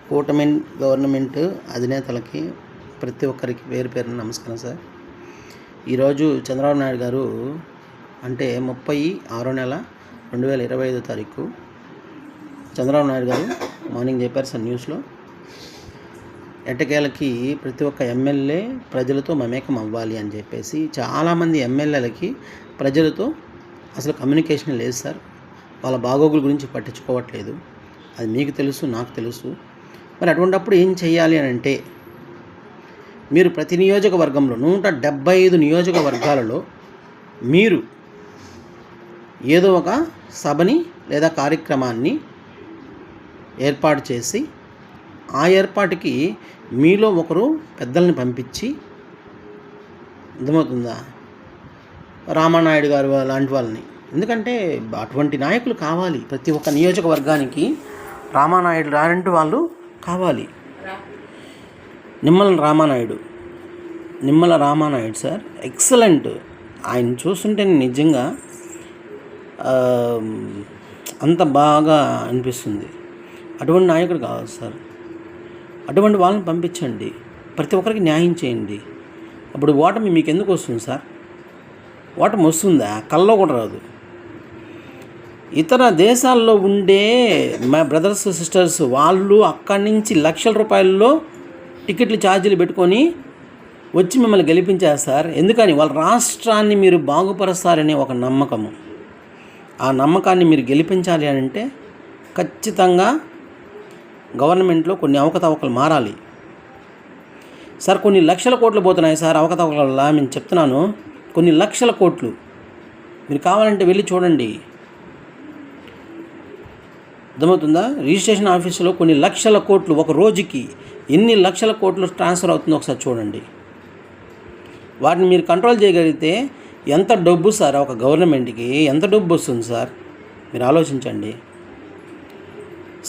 కూటమి గవర్నమెంట్ అధినేతలకి ప్రతి ఒక్కరికి పేరు పేరున నమస్కారం సార్. ఈరోజు చంద్రబాబు నాయుడు గారు అంటే 30/6 నెల 2025 తారీఖు చంద్రబాబు నాయుడు గారు మార్నింగ్ చెప్పారు సార్ న్యూస్లో. ఎట్టకేలకి ప్రతి ఒక్క ఎమ్మెల్యే ప్రజలతో మమేకం అవ్వాలి అని చెప్పేసి చాలామంది ఎమ్మెల్యేలకి ప్రజలతో అసలు కమ్యూనికేషన్ లేదు సార్. వాళ్ళ బాగోగుల గురించి పట్టించుకోవట్లేదు. అది మీకు తెలుసు, నాకు తెలుసు. మరి అటువంటిప్పుడు ఏం చేయాలి అని అంటే, మీరు ప్రతి నియోజకవర్గంలో 175 నియోజకవర్గాలలో మీరు ఏదో ఒక సభని లేదా కార్యక్రమాన్ని ఏర్పాటు చేసి ఆ ఏర్పాటుకి మీలో ఒకరు పెద్దల్ని పంపించి, అర్థమవుతుందా, రామానాయుడు గారు లాంటి వాళ్ళని. ఎందుకంటే అటువంటి నాయకులు కావాలి ప్రతి ఒక్క నియోజకవర్గానికి. రామానాయుడు లాంటి వాళ్ళు కావాలి. Nimmala Ramanaidu sir excellent. ఆయన చూస్తుంటే నిజంగా అంత బాగా అనిపిస్తుంది. అటువంటి నాయకుడు కావాలి సార్. అటువంటి వాళ్ళని పంపించండి, ప్రతి ఒక్కరికి న్యాయం చేయండి. అప్పుడు ఓటమి మీకు ఎందుకు వస్తుంది సార్? ఓటమి వస్తుందా? కల్లో కూడా రాదు. ఇతర దేశాల్లో ఉండే మా బ్రదర్స్ సిస్టర్స్ వాళ్ళు అక్కడి నుంచి లక్షల రూపాయల్లో టికెట్లు ఛార్జీలు పెట్టుకొని వచ్చి మిమ్మల్ని గెలిపించేస్తారు. ఎందుకని? వాళ్ళ రాష్ట్రాన్ని మీరు బాగుపరుస్తారనే ఒక నమ్మకము. ఆ నమ్మకాన్ని మీరు గెలిపించాలి అని అంటే ఖచ్చితంగా గవర్నమెంట్లో కొన్ని అవకతవకలు మారాలి సార్. కొన్ని లక్షల కోట్లు పోతున్నాయి సార్ అవకతవకల వల్ల. నేను చెప్తున్నాను, కొన్ని లక్షల కోట్లు. మీరు కావాలంటే వెళ్ళి చూడండి, అర్థమవుతుందా? రిజిస్ట్రేషన్ ఆఫీసులో కొన్ని లక్షల కోట్లు ఒక రోజుకి ఎన్ని లక్షల కోట్లు ట్రాన్స్ఫర్ అవుతుందో ఒకసారి చూడండి. వాటిని మీరు కంట్రోల్ చేయగలిగితే ఎంత డబ్బు సార్, ఒక గవర్నమెంట్కి ఎంత డబ్బు వస్తుంది సార్? మీరు ఆలోచించండి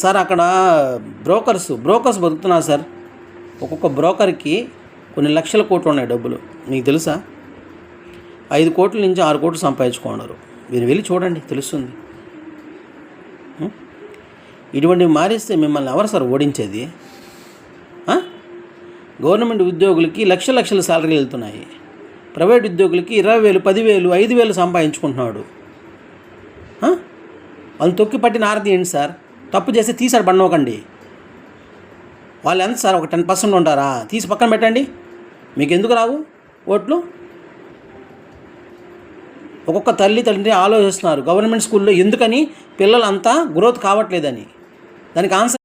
సార్. అక్కడ బ్రోకర్స్ బతుకుతున్నారు సార్. ఒక్కొక్క బ్రోకర్కి కొన్ని లక్షల కోట్లు ఉన్నాయి డబ్బులు. మీకు తెలుసా? 5 కోట్ల నుంచి 6 కోట్లు సంపాదించుకున్నారు. మీరు వెళ్ళి చూడండి, తెలుస్తుంది. ఇటువంటివి మారిస్తే మిమ్మల్ని ఎవరు సార్ ఓడించేది? గవర్నమెంట్ ఉద్యోగులకి లక్షల శాలరీలు వెళ్తున్నాయి. ప్రైవేట్ ఉద్యోగులకి 20,000, 10,000, 5,000 సంపాదించుకుంటున్నాడు. వాళ్ళని తొక్కి పట్టిన ఆరతి ఏంటి సార్? తప్పు చేస్తే తీసాడు బండవకండి. వాళ్ళు ఎంత సార్, ఒక 10% ఉంటారా? తీసి పక్కన పెట్టండి. మీకు ఎందుకు రావు ఓట్లు? ఒక్కొక్క తండ్రి ఆలోచిస్తున్నారు గవర్నమెంట్ స్కూల్లో ఎందుకని పిల్లలు అంతా గ్రోత్ కావట్లేదని. దానికి ఆన్సర్